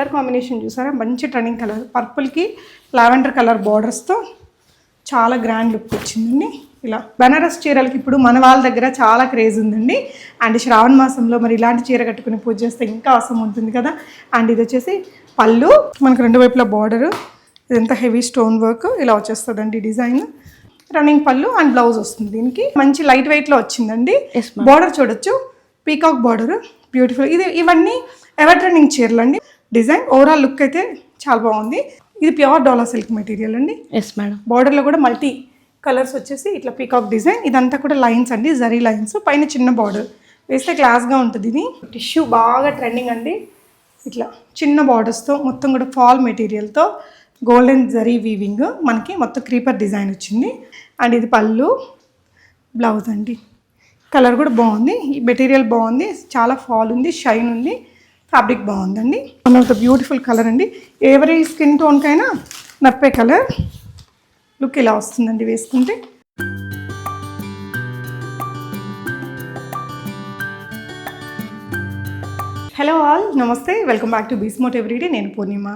Colour combination చూసారా, మంచి trending colour, పర్పుల్కి lavender colour బార్డర్స్తో చాలా గ్రాండ్ లుక్ వచ్చిందండి. ఇలా బనారస్ చీరలకి ఇప్పుడు మన వాళ్ళ దగ్గర చాలా క్రేజ్ ఉందండి. అండ్ శ్రావణ మాసంలో మరి ఇలాంటి చీర కట్టుకుని పూజ చేస్తే ఇంకా అవసరం ఉంటుంది కదా. అండ్ ఇది వచ్చేసి పళ్ళు, మనకు రెండు వైపులా బార్డరు, ఇదంతా హెవీ స్టోన్ వర్క్ ఇలా వచ్చేస్తుందండి డిజైన్. రన్నింగ్ పళ్ళు అండ్ బ్లౌజ్ వస్తుంది. దీనికి మంచి లైట్ వెయిట్లో వచ్చిందండి. బార్డర్ చూడొచ్చు, పీకాక్ బార్డర్, బ్యూటిఫుల్. ఇవన్నీ ఎవర్ ట్రెండింగ్ చీరలు అండి. డిజైన్ ఓవరాల్ లుక్ అయితే చాలా బాగుంది. ఇది ప్యూర్ డోలా సిల్క్ మెటీరియల్ అండి. Yes madam. బార్డర్లో కూడా మల్టీ కలర్స్ వచ్చేసి ఇట్లా పీకాక్ డిజైన్. ఇదంతా కూడా లైన్స్ అండి, జరీ లైన్స్, పైన చిన్న బార్డర్ వేస్తే క్లాస్గా ఉంటుంది. ఇది టిష్యూ బాగా ట్రెండింగ్ అండి. ఇట్లా చిన్న బార్డర్స్తో మొత్తం కూడా ఫాల్ మెటీరియల్తో గోల్డెన్ జరీ వీవింగ్, మనకి మొత్తం క్రీపర్ డిజైన్ వచ్చింది. అండ్ ఇది పళ్ళు, బ్లౌజ్ అండి. కలర్ కూడా బాగుంది, ఈ మెటీరియల్ బాగుంది, చాలా ఫాల్ ఉంది, షైన్ ఉంది, ఫ్యాబ్రిక్ బాగుందండి. One of the beautiful colour అండి. ఎవరి స్కిన్ టోన్కైనా నప్పే కలర్. లుక్ ఇలా వస్తుందండి వేసుకుంటే. హలో ఆల్, నమస్తే, వెల్కమ్ బ్యాక్ టు బీస్మోట్ ఎవ్రీడే. నేను పూర్ణిమ.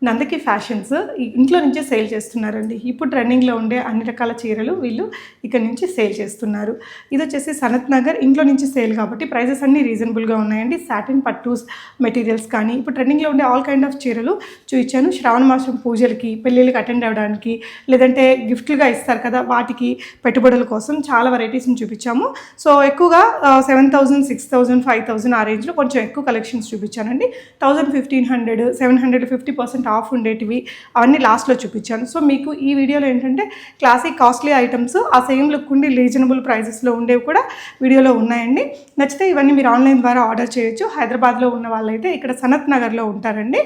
నందకి ఫ్యాషన్స్ ఇంట్లో నుంచే సేల్ చేస్తున్నారండి. ఇప్పుడు ట్రెండింగ్లో ఉండే అన్ని రకాల చీరలు వీళ్ళు ఇక్కడ నుంచి సేల్ చేస్తున్నారు. ఇది వచ్చేసి సనత్ నగర్, ఇంట్లో నుంచి సేల్ కాబట్టి ప్రైజెస్ అన్నీ రీజనబుల్గా ఉన్నాయండి. సాటిన్ పట్టూస్ మెటీరియల్స్ కానీ ఇప్పుడు ట్రెండింగ్లో ఉండే ఆల్ కైండ్ ఆఫ్ చీరలు చూపించాను. శ్రావణ మాసం పూజలకి, పెళ్ళిళ్ళకి అటెండ్ అవ్వడానికి, లేదంటే గిఫ్ట్లుగా ఇస్తారు కదా, వాటికి పెట్టుబడుల కోసం చాలా వెరైటీస్ని చూపించాము. సో ఎక్కువగా 7,000, 6,000, 5,000 ఆ రేంజ్లో కొంచెం ఎక్కువ కలెక్షన్స్ చూపించానండి. 1,000, 1,500, 700, 50% ఆఫ్ ఉండేటివి అవన్నీ లాస్ట్లో చూపించాను. సో మీకు ఈ వీడియోలో ఏంటంటే క్లాసిక్ కాస్ట్లీ ఐటమ్స్ ఆ సేమ్ లుక్ ఉండి రీజనబుల్ ప్రైజెస్లో ఉండేవి కూడా వీడియోలో ఉన్నాయండి. నచ్చితే ఇవన్నీ మీరు ఆన్లైన్ ద్వారా ఆర్డర్ చేయొచ్చు. హైదరాబాద్లో ఉన్న వాళ్ళైతే ఇక్కడ సనత్ నగర్లో ఉంటారండి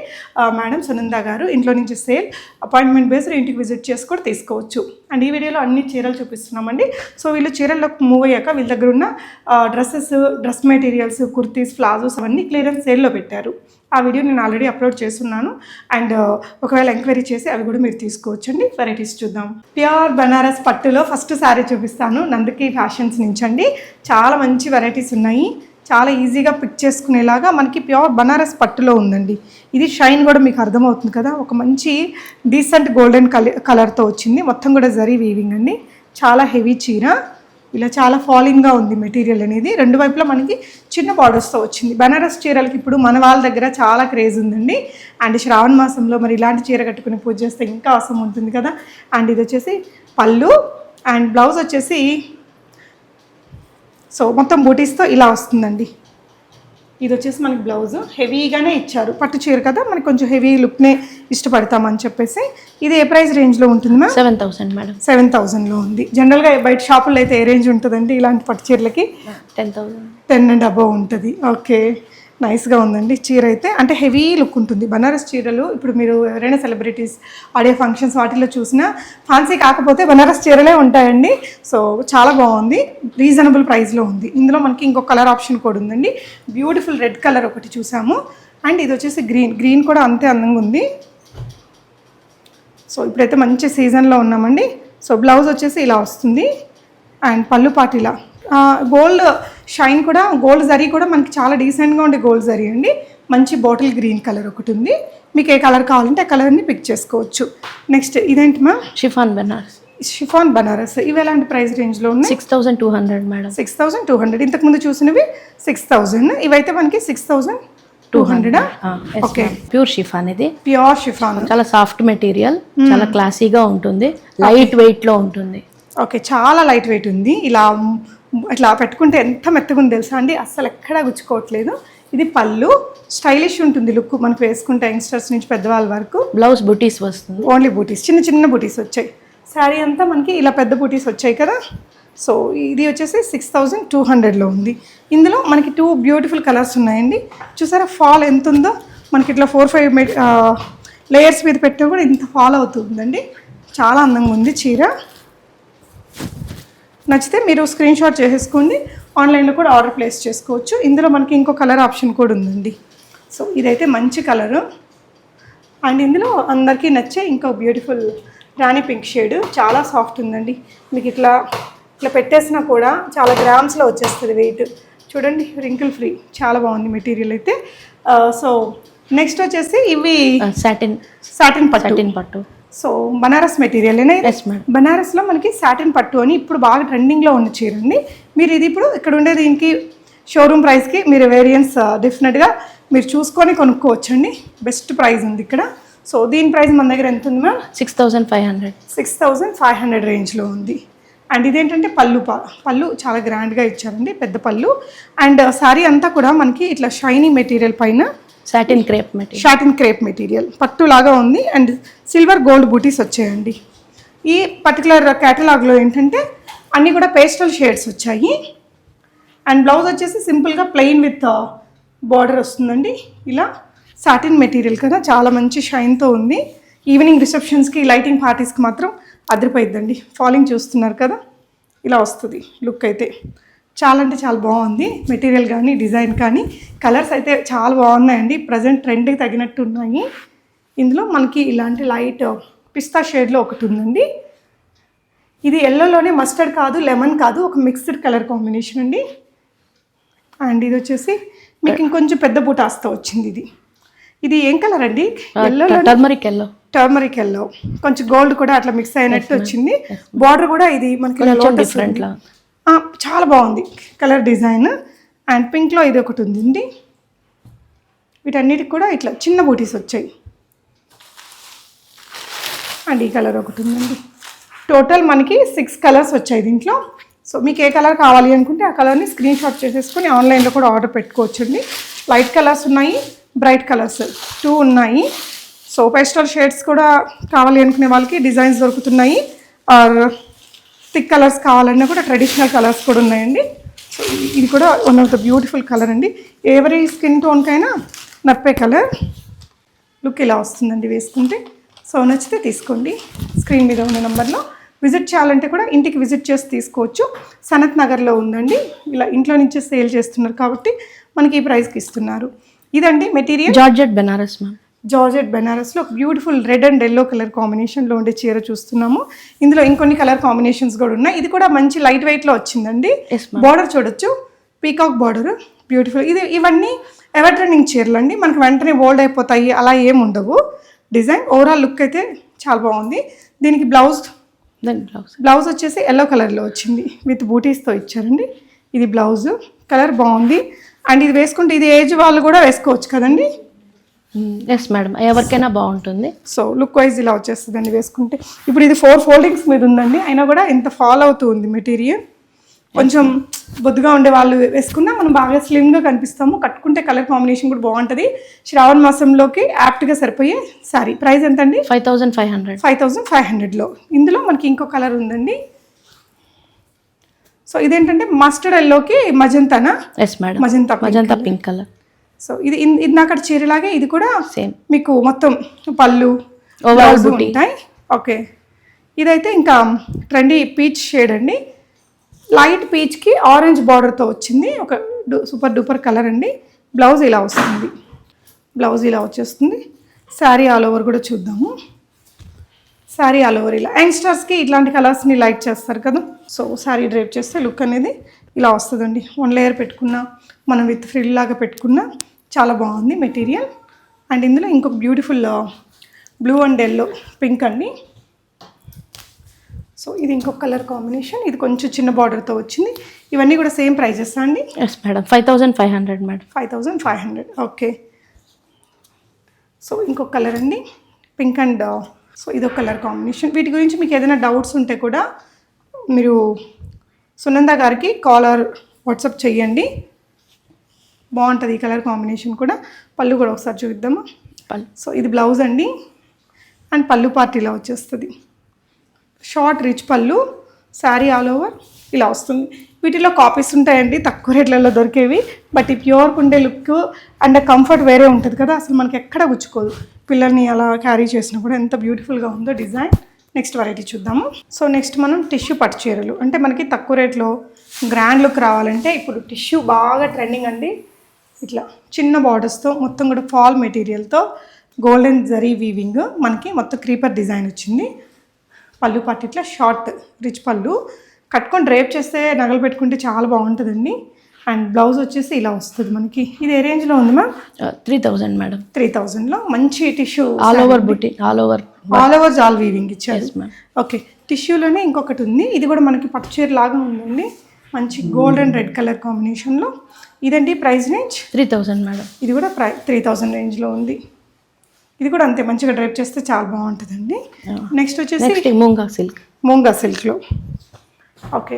మేడం సునంద గారు. ఇంట్లో నుంచి సేల్, అపాయింట్మెంట్ బేస్డ్ ఇంటికి విజిట్ చేసి కూడా తీసుకోవచ్చు. అండ్ ఈ వీడియోలో అన్ని చీరలు చూపిస్తున్నామండి. సో వీళ్ళు చీరల్లోకి మూవ్ అయ్యాక వీళ్ళ దగ్గర ఉన్న డ్రెస్ మెటీరియల్స్, కుర్తీస్, ప్లాజోస్ అవన్నీ క్లియరెన్స్ సేల్లో పెట్టారు. ఆ వీడియో నేను ఆల్రెడీ అప్లోడ్ చేస్తున్నాను. అండ్ ఒకవేళ ఎంక్వైరీ చేసి అవి కూడా మీరు తీసుకోవచ్చండి. వెరైటీస్ చూద్దాం. ప్యూర్ బనారస్ పట్టులో ఫస్ట్ శారీ చూపిస్తాను, నందకి ఫ్యాషన్స్ నుంచి అండి. చాలా మంచి వెరైటీస్ ఉన్నాయి, చాలా ఈజీగా పిక్ చేసుకునేలాగా మనకి ప్యూర్ బనారస్ పట్టులో ఉందండి. ఇది షైన్ కూడా మీకు అర్థమవుతుంది కదా, ఒక మంచి డీసెంట్ గోల్డెన్ కలర్తో వచ్చింది. మొత్తం కూడా జరీ వీవింగ్ అండి. చాలా హెవీ చీర, ఇలా చాలా ఫాలింగ్గా ఉంది మెటీరియల్ అనేది. రెండు వైపులా మనకి చిన్న బార్డర్స్తో వచ్చింది. బనారస్ చీరలకి ఇప్పుడు మన వాళ్ళ దగ్గర చాలా క్రేజ్ ఉందండి. అండ్ శ్రావణ మాసంలో మరి ఇలాంటి చీర కట్టుకుని పూజ చేస్తే ఇంకా అవసరం ఉంటుంది కదా. అండ్ ఇది వచ్చేసి పళ్ళు అండ్ బ్లౌజ్ వచ్చేసి సో మొత్తం బూటీస్తో ఇలా వస్తుందండి. ఇది వచ్చేసి మనకి బ్లౌజ్ హెవీగానే ఇచ్చారు, పట్టు చీర కదా, మనకి కొంచెం హెవీ లుక్నే ఇష్టపడతామని చెప్పేసి. ఇది ఏ ప్రైస్ రేంజ్లో ఉంటుంది మ్యామ్? 7,000 మేడం. 7,000లో ఉంది. జనరల్గా బయట షాపుల్లో అయితే ఏ రేంజ్ ఉంటుందండి ఇలాంటి పట్టు చీరలకి? 10,000, 10 అండ్ అబవ్ ఉంటుంది. ఓకే, నైస్గా ఉందండి చీర అయితే. అంటే హెవీ లుక్ ఉంటుంది. బనారస్ చీరలు ఇప్పుడు మీరు ఎవరైనా సెలబ్రిటీస్ ఆడియో ఫంక్షన్స్ వాటిల్లో చూసినా ఫ్యాన్సీ కాకపోతే బనారస్ చీరలే ఉంటాయండి. సో చాలా బాగుంది, రీజనబుల్ ప్రైస్లో ఉంది. ఇందులో మనకి ఇంకొక కలర్ ఆప్షన్ కూడా ఉందండి. బ్యూటిఫుల్ రెడ్ కలర్ ఒకటి చూసాము. అండ్ ఇది వచ్చేసి గ్రీన్ కూడా అంతే అందంగా ఉంది. సో ఇప్పుడైతే మంచి సీజన్లో ఉన్నామండి. సో బ్లౌజ్ వచ్చేసి ఇలా వస్తుంది. అండ్ పళ్ళు పాటు ఇలా గోల్డ్ షైన్ కూడా, గోల్డ్ జరీ కూడా మనకి చాలా డీసెంట్గా ఉండే గోల్డ్ జరీ అండి. మంచి బాటిల్ గ్రీన్ కలర్ ఒకటి ఉంది. మీకు ఏ కలర్ కావాలంటే ఆ కలర్ని పిక్ చేసుకోవచ్చు. నెక్స్ట్ ఇదేంటి ma'am? Chiffon Banaras. Chiffon Banaras ఇవి ఎలాంటి ప్రైస్ రేంజ్లో ఉన్నాయి? 6,200 మేడం. 6,200. ఇంతకుముందు చూసినవి 6,000, ఇవైతే మనకి 6,200. Okay, pure chiffon. ఇది ప్యూర్ షిఫాన్, చాలా సాఫ్ట్ మెటీరియల్, చాలా క్లాసీగా ఉంటుంది, లైట్ వెయిట్లో ఉంటుంది. ఓకే, చాలా లైట్ వెయిట్ ఉంది. ఇలా ఇట్లా పెట్టుకుంటే ఎంత మెత్తగా ఉంది తెలుసా అండి, అస్సలు ఎక్కడా గుచ్చుకోవట్లేదు. ఇది పళ్ళు, స్టైలిష్ ఉంటుంది లుక్ మనకు వేసుకుంటే, యంగ్స్టర్స్ నుంచి పెద్దవాళ్ళ వరకు. బ్లౌజ్ బూటీస్ వస్తుంది, ఓన్లీ బూటీస్, చిన్న చిన్న బూటీస్ వచ్చాయి. శారీ అంతా మనకి ఇలా పెద్ద బూటీస్ వచ్చాయి కదా. సో ఇది వచ్చేసి 6,200లో ఉంది. ఇందులో మనకి 2 బ్యూటిఫుల్ కలర్స్ ఉన్నాయండి. చూసారా ఫాల్ ఎంత ఉందో, మనకి ఇట్లా 4-5 లేయర్స్ మీద పెట్టినా కూడా ఇంత ఫాల్ అవుతుందండి. చాలా అందంగా ఉంది చీర. నచ్చితే మీరు స్క్రీన్ షాట్ చేసేసుకోండి, ఆన్లైన్లో కూడా ఆర్డర్ ప్లేస్ చేసుకోవచ్చు. ఇందులో మనకి ఇంకో కలర్ ఆప్షన్ కూడా ఉందండి. సో ఇదైతే మంచి కలరు. అండ్ ఇందులో అందరికీ నచ్చే ఇంకో బ్యూటిఫుల్ రాణి పింక్ షేడ్, చాలా సాఫ్ట్ ఉందండి. మీకు ఇట్లా పెట్టేసినా కూడా చాలా గ్రామ్స్లో వచ్చేస్తుంది వెయిట్. చూడండి, రింకిల్ ఫ్రీ, చాలా బాగుంది మెటీరియల్ అయితే. సో నెక్స్ట్ వచ్చేసి ఇవి సాటిన్ సాటిన్ పట్టు. సాటిన్ పట్టు. So Banaras material yes madam. బనారస్లో మనకి సాటిన్ పట్టు అని ఇప్పుడు బాగా ట్రెండింగ్లో ఉన్న చీర అండి. మీరు ఇది ఇప్పుడు ఇక్కడ ఉండే దీనికి షోరూమ్ ప్రైస్కి మీరు వేరియన్స్ డెఫినెట్గా మీరు చూసుకొని కొనుక్కోవచ్చండి. బెస్ట్ ప్రైస్ ఉంది ఇక్కడ. సో దీని ప్రైస్ మన దగ్గర ఎంత ఉంది మ్యామ్? 6500. 6500 రేంజ్లో ఉంది. అండ్ ఇదేంటంటే పళ్ళు చాలా గ్రాండ్గా ఇచ్చారండి, పెద్ద పళ్ళు. అండ్ సారీ అంతా కూడా మనకి ఇట్లా షైనీ మెటీరియల్ పైన satin crepe material. Satin crepe material పట్టు లాగా ఉంది. అండ్ సిల్వర్ గోల్డ్ బూటీస్ వచ్చాయండి. ఈ పర్టికులర్ కేటలాగ్లో ఏంటంటే అన్నీ కూడా పేస్టల్ షేడ్స్ వచ్చాయి. అండ్ బ్లౌజ్ వచ్చేసి సింపుల్గా ప్లెయిన్ విత్ బార్డర్ వస్తుందండి. ఇలా సాటిన్ మెటీరియల్ కదా, చాలా మంచి షైన్తో ఉంది. ఈవినింగ్ రిసెప్షన్స్కి లైటింగ్ పార్టీస్కి మాత్రం అదిరిపోయిద్దండి. ఫాలింగ్ చూస్తున్నారు కదా, ఇలా వస్తుంది లుక్ అయితే. చాలా అంటే చాలా బాగుంది మెటీరియల్ కానీ డిజైన్ కానీ. కలర్స్ అయితే చాలా బాగున్నాయండి, ప్రజెంట్ ట్రెండ్కి తగినట్టు ఉన్నాయి. ఇందులో మనకి ఇలాంటి లైట్ పిస్తా షేడ్లో ఒకటి ఉందండి. ఇది ఎల్లోలోనే మస్టర్డ్ కాదు, లెమన్ కాదు, ఒక మిక్స్డ్ కలర్ కాంబినేషన్ అండి. అండ్ ఇది వచ్చేసి మీకు ఇంకొంచెం పెద్ద బూటాస్తో వచ్చింది. ఇది ఏం కలర్ అండి? ఎల్లోలో టర్మరిక్ ఎల్లో, కొంచెం గోల్డ్ కూడా అట్లా మిక్స్ అయినట్టు వచ్చింది. బార్డర్ కూడా ఇది మనకి డిఫరెంట్, చాలా బాగుంది కలర్ డిజైన్. అండ్ పింక్లో ఇది ఒకటి ఉందండి. వీటన్నిటికి కూడా ఇట్లా చిన్న బూటీస్ వచ్చాయి. అండ్ ఈ కలర్ ఒకటి ఉందండి. టోటల్ మనకి 6 కలర్స్ వచ్చాయి దీంట్లో. సో మీకు ఏ కలర్ కావాలి అనుకుంటే ఆ కలర్ని స్క్రీన్ షాట్ చేసేసుకొని ఆన్లైన్లో కూడా ఆర్డర్ పెట్టుకోవచ్చండి. లైట్ కలర్స్ ఉన్నాయి, బ్రైట్ కలర్స్ 2 ఉన్నాయి. సో పేస్టల్ షేడ్స్ కూడా కావాలి అనుకునే వాళ్ళకి డిజైన్స్ దొరుకుతున్నాయి. ఆర్ థిక్ కలర్స్ కావాలన్నా కూడా ట్రెడిషనల్ కలర్స్ కూడా ఉన్నాయండి. సో ఇది కూడా one of the beautiful colour అండి. ఎవరి స్కిన్ టోన్కైనా నప్పే కలర్. లుక్ ఇలా వస్తుందండి వేసుకుంటే. సో నచ్చితే తీసుకోండి. స్క్రీన్ మీద ఉన్న నెంబర్లో విజిట్ చేయాలంటే కూడా ఇంటికి విజిట్ చేసి తీసుకోవచ్చు. సనత్ నగర్లో ఉందండి. ఇలా ఇంట్లో నుంచే సేల్ చేస్తున్నారు కాబట్టి మనకి ఈ ప్రైస్కి ఇస్తున్నారు. ఇదండి material. Georgette Benaras ma'am. Georgette బెనారస్లో beautiful red and yellow colour కాంబినేషన్లో ఉండే చీర చూస్తున్నాము. ఇందులో ఇంకొన్ని కలర్ కాంబినేషన్స్ కూడా ఉన్నాయి. ఇది కూడా మంచి లైట్ వెయిట్లో వచ్చిందండి. బార్డర్ చూడొచ్చు, పీకాక్ బార్డర్, బ్యూటిఫుల్. ఇవన్నీ ఎవర్ ట్రెండింగ్ చీరలు అండి, మనకు వెంటనే ఓల్డ్ అయిపోతాయి అలా ఏమి ఉండవు. డిజైన్ ఓవరాల్ లుక్ అయితే చాలా బాగుంది. దీనికి బ్లౌజ్ వచ్చేసి ఎల్లో కలర్లో వచ్చింది, విత్ బూటీస్తో ఇచ్చారండి. ఇది బ్లౌజ్ కలర్ బాగుంది. అండ్ ఇది వేసుకుంటే ఇది ఏజ్ వాళ్ళు కూడా వేసుకోవచ్చు కదండి. ఎస్ మేడం, ఎవరికైనా బాగుంటుంది. సో లుక్ వైజ్ ఇలా వచ్చేస్తుందండి వేసుకుంటే. ఇప్పుడు ఇది 4 ఫోల్డింగ్స్ మీద ఉందండి, అయినా కూడా ఇంత ఫాల్ అవుతూ ఉంది మెటీరియల్. కొంచెం బొద్దుగా ఉండే వాళ్ళు వేసుకున్నా మనం బాగా స్లిమ్గా కనిపిస్తాము. కట్టుకుంటే కలర్ కాంబినేషన్ కూడా బాగుంటుంది. శ్రావణ మాసంలోకి యాప్ట్గా సరిపోయే శారీ. ప్రైస్ ఎంత అండి? 5500. 5500లో. ఇందులో మనకి ఇంకో కలర్ ఉందండి. సో ఇదేంటంటే మస్టర్డ్ ఎల్లోకి మజంతానా? Yes madam, magenta pink colour. So ఇది నాకు చీరలాగే ఇది కూడా సేమ్ మీకు మొత్తం పళ్ళు ఓవరాల్ ఉంటాయి. ఓకే, ఇదైతే ఇంకా ట్రెండీ పీచ్ షేడ్ అండి. లైట్ పీచ్కి ఆరెంజ్ బార్డర్తో వచ్చింది. ఒక సూపర్ డూపర్ కలర్ అండి. బ్లౌజ్ ఇలా వస్తుంది, బ్లౌజ్ ఇలా వచ్చేస్తుంది. శారీ ఆల్ ఓవర్ కూడా చూద్దాము. శారీ ఆల్ ఓవర్ ఇలా యంగ్స్టర్స్కి ఇట్లాంటి కలర్స్ని లైక్ చేస్తారు కదా. సో శారీ డ్రైప్ చేస్తే లుక్ అనేది ఇలా వస్తుందండి. 1 లేయర్ పెట్టుకున్నా, మనం విత్ ఫ్రిల్ లాగా పెట్టుకున్నా చాలా బాగుంది మెటీరియల్. అండ్ ఇందులో ఇంకొక beautiful blue and yellow pink అండి. సో ఇది ఇంకొక కలర్ కాంబినేషన్. ఇది కొంచెం చిన్న బార్డర్తో వచ్చింది. ఇవన్నీ కూడా సేమ్ ప్రైజెస్ అండి? Yes madam, 5500 madam. 5500. Okay. So ఇంకొక కలర్ అండి, పింక్ అండ్ సో ఇదొక కలర్ కాంబినేషన్. వీటి గురించి మీకు ఏదైనా డౌట్స్ ఉంటే కూడా మీరు సునంద గారికి కాల్ ఆర్ వాట్సాప్ చేయండి. బాగుంటుంది ఈ కలర్ కాంబినేషన్ కూడా. పళ్ళు కూడా ఒకసారి చూద్దాము. సో ఇది బ్లౌజ్ అండి. అండ్ పళ్ళు పార్టీలో వచ్చేస్తుంది. షార్ట్ రిచ్ పళ్ళు, శారీ ఆల్ ఓవర్ ఇలా వస్తుంది. వీటిలో కాపీస్ ఉంటాయండి, తక్కువ రేట్లలో దొరికేవి. బట్ ఈ ప్యూర్గా ఉండే లుక్ అండ్ కంఫర్ట్ వేరే ఉంటుంది కదా, అసలు మనకి ఎక్కడ గుచ్చుకోదు. పిల్లల్ని అలా క్యారీ చేసినా కూడా ఎంత బ్యూటిఫుల్గా ఉందో డిజైన్. నెక్స్ట్ వెరైటీ చూద్దాము. సో నెక్స్ట్ మనం టిష్యూ పట్టు చీరలు. అంటే మనకి తక్కువ రేట్లో గ్రాండ్ లుక్ రావాలంటే ఇప్పుడు టిష్యూ బాగా ట్రెండింగ్ అండి. ఇట్లా చిన్న బార్డర్స్తో మొత్తం కూడా ఫాల్ మెటీరియల్తో గోల్డెన్ జరీ వీవింగ్, మనకి మొత్తం క్రీపర్ డిజైన్ వచ్చింది. పళ్ళు పాటు ఇట్లా షార్ట్ రిచ్ పళ్ళు, కట్టుకొని డ్రేప్ చేస్తే నగలు పెట్టుకుంటే చాలా బాగుంటుందండి. అండ్ బ్లౌజ్ వచ్చేసి ఇలా వస్తుంది మనకి. ఇది ఏ రేంజ్లో ఉంది మ్యామ్? 3000 మేడం. 3000లో మంచి టిష్యూ ఆల్ ఓవర్ బుట్టి, ఆల్ ఓవర్ జాల్ వీవింగ్ ఇచ్చారు. ఓకే, టిష్యూలోనే ఇంకొకటి ఉంది, ఇది కూడా మనకి పట్టు చీర లాగా ఉందండి, మంచి గోల్డ్ అండ్ రెడ్ కలర్ కాంబినేషన్లో. ఇదండి ప్రైస్ రేంజ్ 3000 మేడం. ఇది కూడా 3000 రేంజ్లో ఉంది. ఇది కూడా అంతే మంచిగా డ్రైప్ చేస్తే చాలా బాగుంటుందండి. నెక్స్ట్ వచ్చేసి మూంగా సిల్క్లో. ఓకే,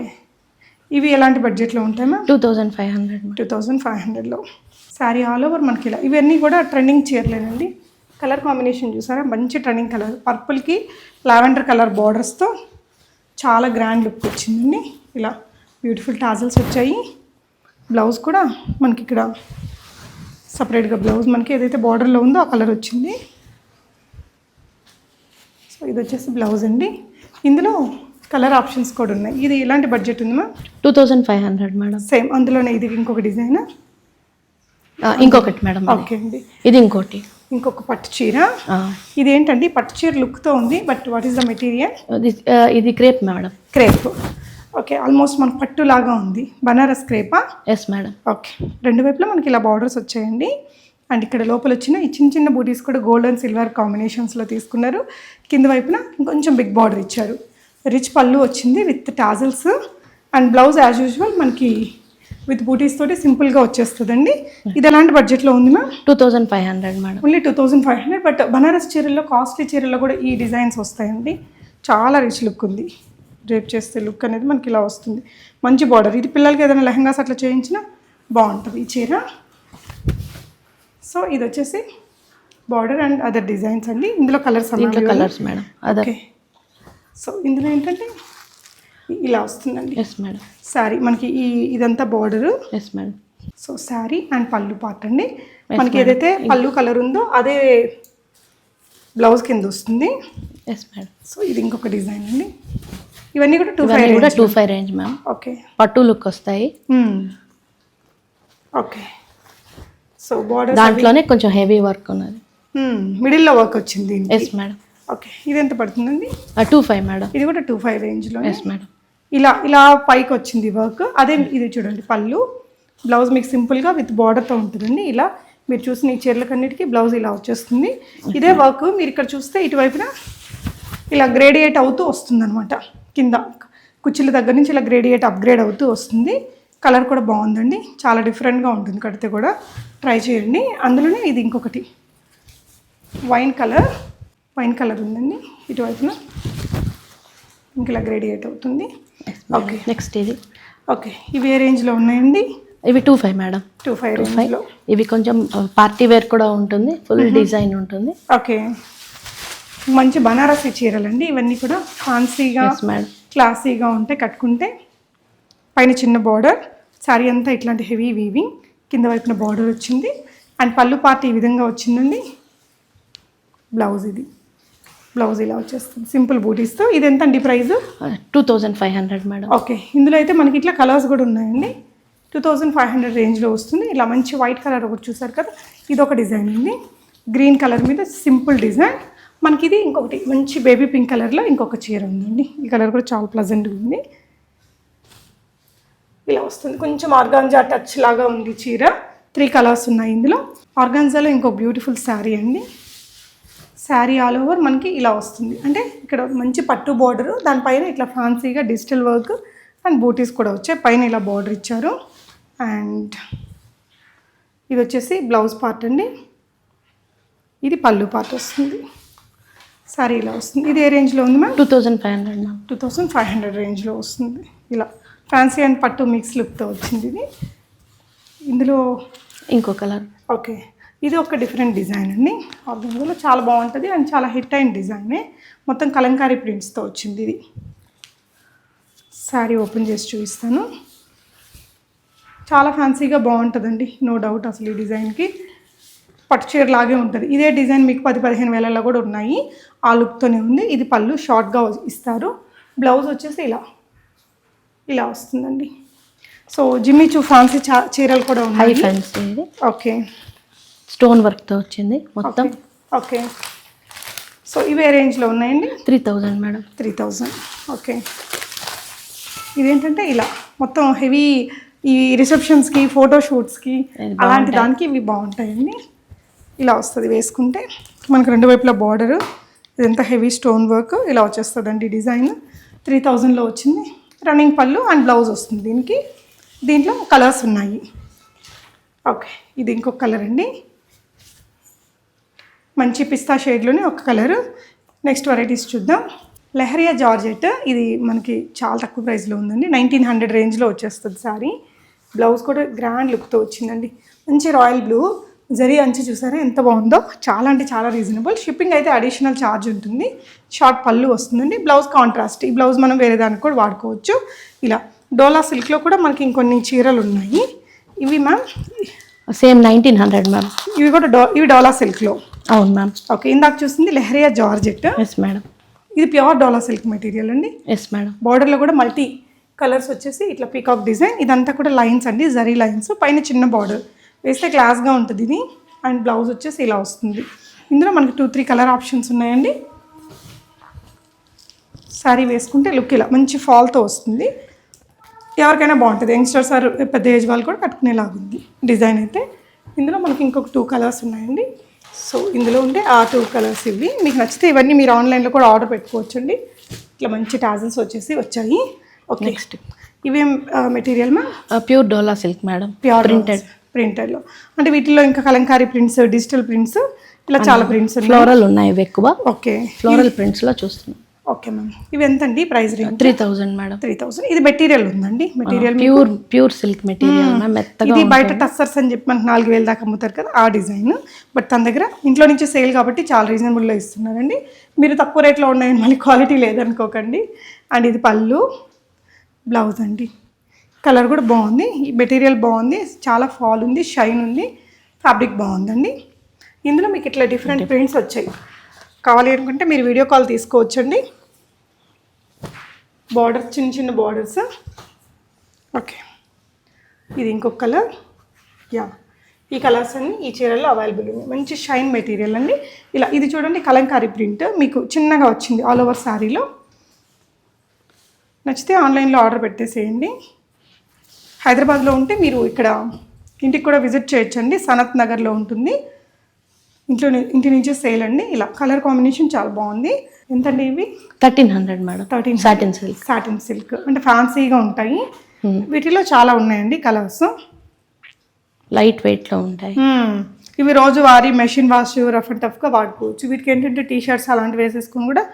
ఇవి ఎలాంటి బడ్జెట్లో ఉంటాయి మ్యామ్? 2500. 2500లో శారీ ఆల్ ఓవర్ మనకి ఇలా. ఇవన్నీ కూడా ట్రెండింగ్ చీరలేనండి. కలర్ కాంబినేషన్ చూసారా, మంచి ట్రెండింగ్ కలర్, పర్పుల్కి లావెండర్ కలర్ బార్డర్స్తో చాలా గ్రాండ్ లుక్ వచ్చిందండి. ఇలా బ్యూటిఫుల్ టాజల్స్ వచ్చాయి. బ్లౌజ్ కూడా మనకి ఇక్కడ సపరేట్గా బ్లౌజ్ మనకి ఏదైతే బార్డర్లో ఉందో ఆ కలర్ వచ్చింది. సో ఇది వచ్చేసి బ్లౌజ్ అండి. ఇందులో కలర్ ఆప్షన్స్ కూడా ఉన్నాయి. ఇది ఎలాంటి బడ్జెట్ ఉంది మ్యామ్? 2500 మేడం. సేమ్ అందులోనే ఇది ఇంకొక డిజైన్, ఇంకొకటి మేడం. ఓకే అండి, ఇది ఇంకొక పట్టు చీర. ఇది ఏంటండి పట్టు చీర లుక్తో ఉంది, but what is the material? ఇది crepe madam. Crepe. Okay, almost మనకు పట్టు లాగా ఉంది. బనారస్ క్రేపా? Yes madam. ఓకే, రెండు వైపులా మనకి ఇలా బార్డర్స్ వచ్చాయండి. అండ్ ఇక్కడ లోపల వచ్చిన ఈ చిన్న చిన్న బూటీస్ కూడా గోల్డ్ అండ్ సిల్వర్ కాంబినేషన్స్లో తీసుకున్నారు. కింద వైపున ఇంకొంచెం బిగ్ బార్డర్ ఇచ్చారు. రిచ్ పళ్ళు వచ్చింది with tassels. And blouse as usual మనకి విత్ బూటీస్ తోటి సింపుల్గా వచ్చేస్తుందండి. ఇది ఎలాంటి బడ్జెట్లో ఉంది ma'am? 2500 madam. Only 2500. But Banaras చీరల్లో, కాస్ట్లీ చీరల్లో కూడా ఈ డిజైన్స్ వస్తాయండి. చాలా రిచ్ లుక్ ఉంది. డ్రేప్ చేస్తే లుక్ అనేది మనకి ఇలా వస్తుంది. మంచి బార్డర్. ఇది పిల్లలకి ఏదైనా లెహంగాస్ అట్లా చేయించినా బాగుంటుంది ఈ చీర. సో ఇది వచ్చేసి బార్డర్ అండ్ అదర్ డిజైన్స్ అండి. ఇందులో కలర్స్ మేడం. ఓకే, సో ఇందులో ఏంటంటే ఇలా వస్తుందండి. Yes madam. శారీ మనకి ఇదంతా border. Yes madam. So sari and పళ్ళు పార్ట్ అండి. మనకి ఏదైతే పళ్ళు కలర్ ఉందో అదే బ్లౌజ్ కింద వస్తుంది. Yes madam. సో ఇది ఇంకొక డిజైన్ అండి. ఇవన్నీ కూడా 25 రేంజ్ మ్యామ్. ఓకే, పట్టు లుక్ వస్తాయి. ఓకే, సో బార్డర్ దాంట్లోనే కొంచెం హెవీ వర్క్ ఉన్నది. మిడిల్లో వర్క్ వచ్చింది. Yes madam. ఓకే, ఇది ఎంత పడుతుందండి? 25 మేడం. ఇది కూడా 25 రేంజ్లో. Yes madam. ఇలా పైకి వచ్చింది వర్క్. అదే ఇది చూడండి పళ్ళు. బ్లౌజ్ మీకు సింపుల్గా విత్ బార్డర్తో ఉంటుందండి. ఇలా మీరు చూసిన ఈ చీరలకన్నిటికీ బ్లౌజ్ ఇలా వచ్చేస్తుంది. ఇదే వర్క్ మీరు ఇక్కడ చూస్తే ఇటువైపున ఇలా గ్రేడియేట్ అవుతూ వస్తుంది అనమాట. కింద కుర్చీల దగ్గర నుంచి ఇలా అప్గ్రేడ్ అవుతూ వస్తుంది. కలర్ కూడా బాగుందండి, చాలా డిఫరెంట్గా ఉంటుంది. కడితే కూడా ట్రై చేయండి. అందులోనే ఇది ఇంకొకటి వైన్ కలర్ ఉందండి. ఇటువైపున ఇంక ఇలా గ్రేడియేట్ అవుతుంది. ఓకే, నెక్స్ట్ ఇది. ఓకే, ఇవి ఏ రేంజ్లో ఉన్నాయండి? ఇవి 25 మేడం. 25 రేంజ్లో. ఇవి కొంచెం పార్టీ వేర్ కూడా ఉంటుంది, ఫుల్ డిజైన్ ఉంటుంది. ఓకే, మంచి బనారసి చీరలండి ఇవన్నీ కూడా. ఫ్యాన్సీగా క్లాసీగా ఉంటాయి కట్టుకుంటే. పైన చిన్న బార్డర్, శారీ అంతా ఇట్లాంటి హెవీ వీవింగ్, కింద వైపున బార్డర్ వచ్చింది. అండ్ పళ్ళు పార్ట్ ఈ విధంగా వచ్చిందండి. బ్లౌజ్ ఇలా వచ్చేస్తుంది సింపుల్ బూటీస్తో. ఇది ఎంత అండి ప్రైస్? 2500 మేడం. ఓకే, ఇందులో అయితే మనకి ఇట్లా కలర్స్ కూడా ఉన్నాయండి. 2500 రేంజ్లో వస్తుంది. ఇలా మంచి వైట్ కలర్ ఒకటి చూసారు కదా, ఇది ఒక డిజైన్ అండి. గ్రీన్ కలర్ మీద సింపుల్ డిజైన్. మనకి ఇది ఇంకొకటి మంచి బేబీ పింక్ కలర్లో ఇంకొక చీర ఉందండి. ఈ కలర్ కూడా చాలా ప్లజెంట్గా ఉంది. ఇలా వస్తుంది, కొంచెం ఆర్గాన్జా టచ్ లాగా ఉంది చీర. 3 కలర్స్ ఉన్నాయి ఇందులో. ఆర్గాన్జాలో ఇంకో బ్యూటిఫుల్ శారీ అండి. శారీ ఆల్ ఓవర్ మనకి ఇలా వస్తుంది. అంటే ఇక్కడ మంచి పట్టు బార్డరు, దానిపైన ఇట్లా ఫ్యాన్సీగా డిజిటల్ వర్క్ అండ్ బూటీస్ కూడా వచ్చాయి. పైన ఇలా బార్డర్ ఇచ్చారు. అండ్ ఇది వచ్చేసి బ్లౌజ్ పార్ట్ అండి. ఇది పళ్ళు పార్ట్ వస్తుంది. శారీ ఇలా వస్తుంది. ఇది ఏ రేంజ్లో ఉంది మ్యామ్? 2500 మ్యామ్. 2500 రేంజ్లో వస్తుంది. ఇలా ఫ్యాన్సీ అండ్ పట్టు మిక్స్ లుక్తో వచ్చింది ఇది. ఇందులో ఇంకో కలర్. ఓకే, ఇది ఒక డిఫరెంట్ డిజైన్ అండి. ఆర్గంజాలో చాలా బాగుంటుంది అండ్ చాలా హిట్ అయిన డిజైనే. మొత్తం కలంకారీ ప్రింట్స్తో వచ్చింది ఇది. శారీ ఓపెన్ చేసి చూపిస్తాను. చాలా ఫ్యాన్సీగా బాగుంటుందండి, నో డౌట్. అసలు ఈ డిజైన్కి పట్టు చీర లాగే ఉంటుంది. ఇదే డిజైన్ మీకు 10-15 వేలలో కూడా ఉన్నాయి. ఆ లుక్తోనే ఉంది. ఇది పళ్ళు షార్ట్గా ఇస్తారు. బ్లౌజ్ వచ్చేసి ఇలా వస్తుందండి. సో జిమ్మిచూ ఫ్యాన్సీ చీరలు కూడా ఉన్నాయి. హై ఫ్యాన్సీ ఇది. ఓకే, స్టోన్ వర్క్తో వచ్చింది మొత్తం. ఓకే, సో ఇవే రేంజ్లో ఉన్నాయండి? 3000 మేడం. 3000. ఓకే, ఇదేంటంటే ఇలా మొత్తం హెవీ ఈ రిసెప్షన్స్కి ఫోటోషూట్స్కి అలాంటి దానికి ఇవి బాగుంటాయండి. ఇలా వస్తుంది వేసుకుంటే మనకు రెండు వైపులా బార్డరు, ఇదంతా హెవీ స్టోన్ వర్క్ ఇలా వచ్చేస్తుందండి. డిజైన్ 3000లో వచ్చింది. రన్నింగ్ పళ్ళు అండ్ బ్లౌజ్ వస్తుంది దీనికి. దీంట్లో కలర్స్ ఉన్నాయి. ఓకే, ఇది ఇంకొక కలర్ అండి, మంచి పిస్తా షేడ్లోనే ఒక కలరు. నెక్స్ట్ వెరైటీస్ చూద్దాం. లెహరియా జార్జెట్, ఇది మనకి చాలా తక్కువ ప్రైస్లో ఉందండి. 1900 రేంజ్లో వచ్చేస్తుంది సారీ. బ్లౌజ్ కూడా గ్రాండ్ లుక్తో వచ్చిందండి. మంచి రాయల్ బ్లూ జరీ అంచి చూసారా ఎంత బాగుందో. చాలా అంటే చాలా రీజనబుల్. షిప్పింగ్ అయితే అడిషనల్ ఛార్జ్ ఉంటుంది. షార్ట్ పళ్ళు వస్తుందండి. Blouse contrast. ఈ బ్లౌజ్ మనం వేరే దానికి కూడా వాడుకోవచ్చు. ఇలా డోలా సిల్క్లో కూడా మనకి ఇంకొన్ని చీరలు ఉన్నాయి. ఇవి మ్యామ్ సేమ్ 1900 మ్యామ్. ఇవి కూడా ఇవి డోలా సిల్క్లో. అవును మ్యామ్. ఓకే, ఇందాక చూసింది లెహరియా జార్జెట్. Yes madam. ఇది ప్యూర్ డోలా సిల్క్ మెటీరియల్ అండి. Yes madam. బార్డర్లో కూడా మల్టీ కలర్స్ వచ్చేసి ఇట్లా పీకాక్ డిజైన్. ఇదంతా కూడా లైన్స్ అండి, జరీ లైన్స్. పైన చిన్న బార్డర్ వేస్తే క్లాస్గా ఉంటుంది ఇది. అండ్ బ్లౌజ్ వచ్చేసి ఇలా వస్తుంది. ఇందులో మనకి 2-3 కలర్ ఆప్షన్స్ ఉన్నాయండి. శారీ వేసుకుంటే లుక్ ఇలా మంచి ఫాల్తో వస్తుంది. ఎవరికైనా బాగుంటుంది. యంగ్స్టర్స్ ఆర్ పెద్ద ఏజ్ వాళ్ళు కూడా కట్టుకునేలాగుంది డిజైన్ అయితే. ఇందులో మనకి ఇంకొక 2 కలర్స్ ఉన్నాయండి. సో ఇందులో ఉండే ఆ 2 కలర్స్ ఇవి. మీకు నచ్చితే ఇవన్నీ మీరు ఆన్లైన్లో కూడా ఆర్డర్ పెట్టుకోవచ్చండి. ఇట్లా మంచి టాజల్స్ వచ్చాయి. ఓకే, నెక్స్ట్ ఇవేం material ma'am? Pure Dola silk madam. Pure ప్రింటెడ్లో అంటే వీటిలో ఇంకా కలంకారీ ప్రింట్స్, డిజిటల్ ప్రింట్స్, ఇలా చాలా ప్రింట్స్ ఉన్నాయి. ఫ్లోరల్ ఉన్నాయి ఇవి ఎక్కువ. ఓకే, ఫ్లోరల్ ప్రింట్స్లో చూస్తున్నాం. ఓకే మ్యామ్, ఇవి ఎంత అండి ప్రైస్ రేంజ్? 3000 మేడం. 3000. ఇది మెటీరియల్ ఉందండి. మెటీరియల్ ప్యూర్ సిల్క్ మెటీరియల్ మెత్తగా. ఇది బయట టస్సర్స్ అని చెప్పి మనకి 4000 దాకా అమ్ముతారు కదా, ఆ డిజైన్. బట్ తన దగ్గర ఇంట్లో నుంచి సేల్ కాబట్టి చాలా రీజనబుల్లో ఇస్తున్నారండి. మీరు తక్కువ రేట్లో ఉన్నాయని మళ్ళీ క్వాలిటీ లేదనుకోకండి. అండ్ ఇది పళ్ళు, బ్లౌజ్ అండి. కలర్ కూడా బాగుంది. ఈ మెటీరియల్ బాగుంది, చాలా ఫాల్ ఉంది, షైన్ ఉంది, ఫ్యాబ్రిక్ బాగుందండి. ఇందులో మీకు ఇట్లా డిఫరెంట్ ప్రింట్స్ వచ్చాయి. కావాలి అనుకుంటే మీరు వీడియో కాల్ తీసుకోవచ్చండి. బార్డర్ చిన్న చిన్న బార్డర్స్. ఓకే, ఇది ఇంకొక కలర్. యా, ఈ కలర్స్ అన్ని ఈ చీరల్లో అవైలబుల్ ఉన్నాయి. మంచి షైన్ మెటీరియల్ అండి. ఇలా ఇది చూడండి, కలంకారీ ప్రింట్ మీకు చిన్నగా వచ్చింది ఆల్ ఓవర్ శారీలో. నచ్చితే ఆన్లైన్లో ఆర్డర్ పెట్టేసేయండి. హైదరాబాద్లో ఉంటే మీరు ఇక్కడ ఇంటికి కూడా విజిట్ చేయొచ్చండి. సనత్ నగర్లో ఉంటుంది. ఇంటి నుంచే సేల్ అండి. ఇలా కలర్ కాంబినేషన్ చాలా బాగుంది. ఎంతండి ఇవి? 1300 మేడం. 13 సాటిన్ సిల్క్ అంటే ఫ్యాన్సీగా ఉంటాయి. వీటిలో చాలా ఉన్నాయండి కలర్స్. లైట్ వెయిట్లో ఉంటాయి. ఇవి రోజువారీ మెషిన్ వాష్ రఫ్ అండ్ టఫ్గా వాడుకోవచ్చు. వీటికి ఏంటంటే టీ షర్ట్స్ అలాంటివి వేసేసుకుని కూడా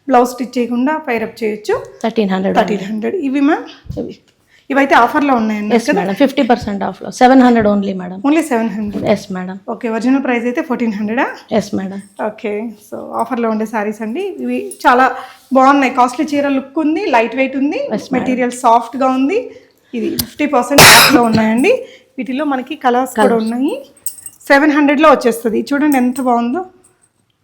బ్లౌజ్ స్టిచ్ చేయకుండా ఫైరప్ చేయొచ్చు. 1300. ఇవి మ్యామ్ ఇవైతే ఆఫర్లో ఉన్నాయండి. 50% ఆఫ్లో 700 only madam. Only 700. Yes madam. Okay, original price అయితే 1400. Yes madam. ఓకే, సో ఆఫర్లో ఉండే శారీస్ అండి ఇవి. చాలా బాగున్నాయి. కాస్ట్లీ చీర లుక్ ఉంది, లైట్ వెయిట్ ఉంది, మెటీరియల్ సాఫ్ట్గా ఉంది. ఇది 50% ఉన్నాయండి. వీటిలో మనకి కలర్స్ కూడా ఉన్నాయి. 700లో వచ్చేస్తుంది. చూడండి ఎంత బాగుందో.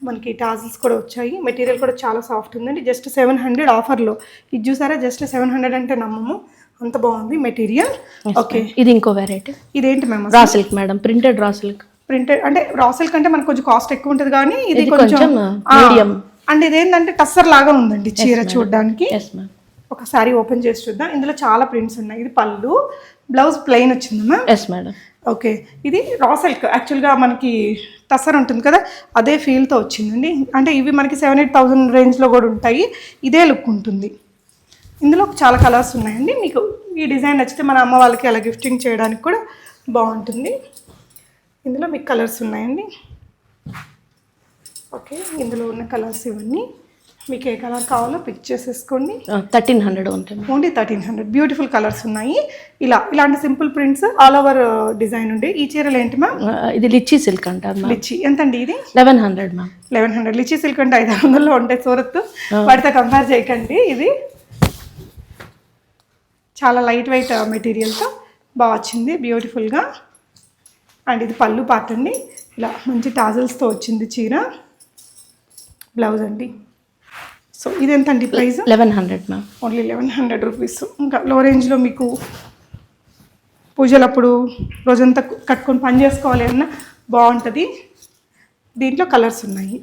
మనకి టాజిల్స్ కూడా వచ్చాయి. మెటీరియల్ కూడా చాలా సాఫ్ట్ ఉందండి. జస్ట్ 700 ఆఫర్లో. ఇది చూసారా, జస్ట్ 700 అంటే నమ్మము, అంత బాగుంది మెటీరియల్. ఓకే, ఇది ఇంకో వెరైటీ. ఇదేంటి ma'am? Raw silk madam. Printed raw silk. Printed అంటే రా సిల్క్ అంటే మనకు కొంచెం కాస్ట్ ఎక్కువ ఉంటుంది, కానీ ఇది కొంచెం మీడియం. అండ్ ఇదేంటంటే టస్సర్ లాగా ఉందండి చీర చూడడానికి. ఒకసారి ఓపెన్ చేసి చూద్దాం. ఇందులో చాలా ప్రింట్స్ ఉన్నాయి. ఇది పళ్ళు, బ్లౌజ్ ప్లెయిన్ వచ్చిందమ్మా. Yes madam. ఓకే, ఇది రా సిల్క్. యాక్చువల్గా మనకి టస్సర్ ఉంటుంది కదా, అదే ఫీల్తో వచ్చిందండి. అంటే ఇవి మనకి 7,000-8,000 రేంజ్లో కూడా ఉంటాయి. ఇదే లుక్ ఉంటుంది. ఇందులో చాలా కలర్స్ ఉన్నాయండి. మీకు ఈ డిజైన్ నచ్చితే మన అమ్మ వాళ్ళకి అలా గిఫ్టింగ్ చేయడానికి కూడా బాగుంటుంది. ఇందులో మీకు కలర్స్ ఉన్నాయండి. ఓకే, ఇందులో ఉన్న కలర్స్ ఇవన్నీ. మీకు ఏ కలర్ కావాలో పిక్ చేసేసుకోండి. 1300 ఉంటుంది. ఓన్లీ 1300. బ్యూటిఫుల్ కలర్స్ ఉన్నాయి. ఇలాంటి simple prints all over design ఉండే ఈ చీరలు ఏంటి మ్యామ్? ఇది లిచ్చీ సిల్క్ అంటారు. లిచ్చీ ఎంతండి ఇది? 1100 మ్యామ్. 1100. లిచ్చీ సిల్క్ అంటే 500లో ఉంటాయి సూరత్. వాటితో కంపేర్ చేయకండి. ఇది చాలా లైట్ వెయిట్ మెటీరియల్తో బాగా వచ్చింది, బ్యూటిఫుల్గా. అండ్ ఇది పళ్ళు పార్ట్ అండి. ఇలా మంచి టాజల్స్తో వచ్చింది చీర. బ్లౌజ్ అండి. సో ఇది ఎంత అండి ప్రైస్? 1100 మ్యామ్. Only 1100 rupees. ఇంకా లో రేంజ్లో మీకు పూజలప్పుడు రోజంతా కట్టుకొని పని చేసుకోవాలి అన్న బాగుంటుంది. దీంట్లో కలర్స్ ఉన్నాయి.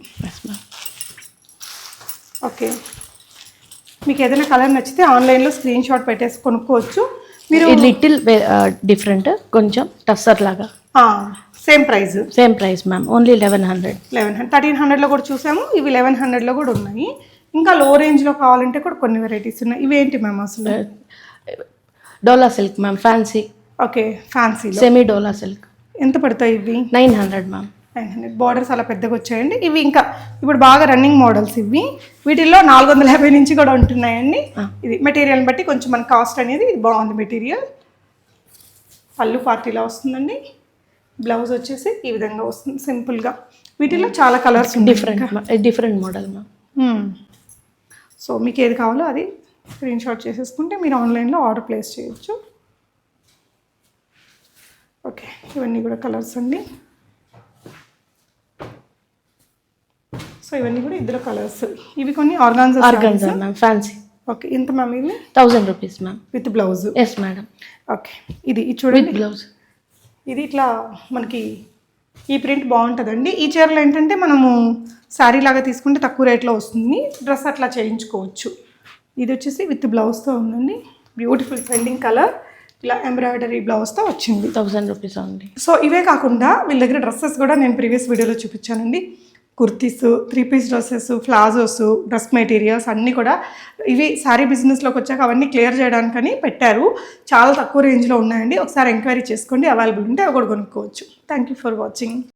ఓకే, మీకు ఏదైనా కలర్ నచ్చితే ఆన్లైన్లో స్క్రీన్ షాట్ పెట్టేసి కొనుక్కోవచ్చు. లిటిల్ డిఫరెంట్, కొంచెం టస్సర్ లాగా. Same price same price ma'am, only 1100. 1300లో కూడా చూసాము, ఇవి 1100లో కూడా ఉన్నాయి. ఇంకా లో రేంజ్లో కావాలంటే కూడా కొన్ని వెరైటీస్ ఉన్నాయి. ఇవేంటి మ్యామ్ అసలు? Dola silk ma'am, fancy. Okay, fancy semi Dola silk. ఎంత పడతాయి ఇవి? 900 మ్యామ్. బార్డర్స్ అలా పెద్దగా వచ్చాయండి. ఇవి ఇంకా ఇప్పుడు బాగా రన్నింగ్ మోడల్స్ ఇవి. వీటిల్లో 450 నుంచి కూడా ఉంటున్నాయండి. ఇది మెటీరియల్ బట్టి కొంచెం మన కాస్ట్ అనేది ఇది బాగుంది మెటీరియల్. పళ్ళు పార్టీలా వస్తుందండి. బ్లౌజ్ వచ్చేసి ఈ విధంగా వస్తుంది సింపుల్గా. వీటిల్లో చాలా colours different model ma'am. So మీకు ఏది కావాలో అది స్క్రీన్ షాట్ చేసేసుకుంటే మీరు ఆన్లైన్లో ఆర్డర్ ప్లేస్ చేయొచ్చు. ఓకే, ఇవన్నీ కూడా కలర్స్ అండి. సో ఇవన్నీ కూడా ఇందులో కలర్స్. ఇవి కొన్ని ఆర్గాన్జా మ్యామ్, ఫ్యాన్సీ. ఓకే, ఎంత మ్యామ్ ఇది? 1000 rupees ma'am, with blouse. Yes madam. Okay, ఇది చూడండి బ్లౌజ్. ఇది ఇట్లా మనకి ఈ ప్రింట్ బాగుంటుందండి. ఈ చీరలు ఏంటంటే మనము శారీ లాగా తీసుకుంటే తక్కువ రేట్లో వస్తుంది, డ్రెస్ అట్లా చేయించుకోవచ్చు. ఇది వచ్చేసి విత్ బ్లౌజ్తో ఉందండి. బ్యూటిఫుల్ ట్రెండింగ్ కలర్, ఇలా ఎంబ్రాయిడరీ బ్లౌజ్తో వచ్చింది. 1000 రూపీస్ ఓన్లీ. సో ఇవే కాకుండా వీళ్ళ దగ్గర డ్రెస్సెస్ కూడా నేను ప్రీవియస్ వీడియోలో చూపించానండి. Kurtis, 3 piece dresses, palazzos, dress materials అన్నీ కూడా ఇవి శారీ బిజినెస్లోకి వచ్చాక అవన్నీ క్లియర్ చేయడానికని పెట్టారు. చాలా తక్కువ రేంజ్లో ఉన్నాయండి. ఒకసారి ఎంక్వైరీ చేసుకోండి, అవైలబుల్ ఉంటే అవి కూడా కొనుక్కోవచ్చు. Thank you for watching.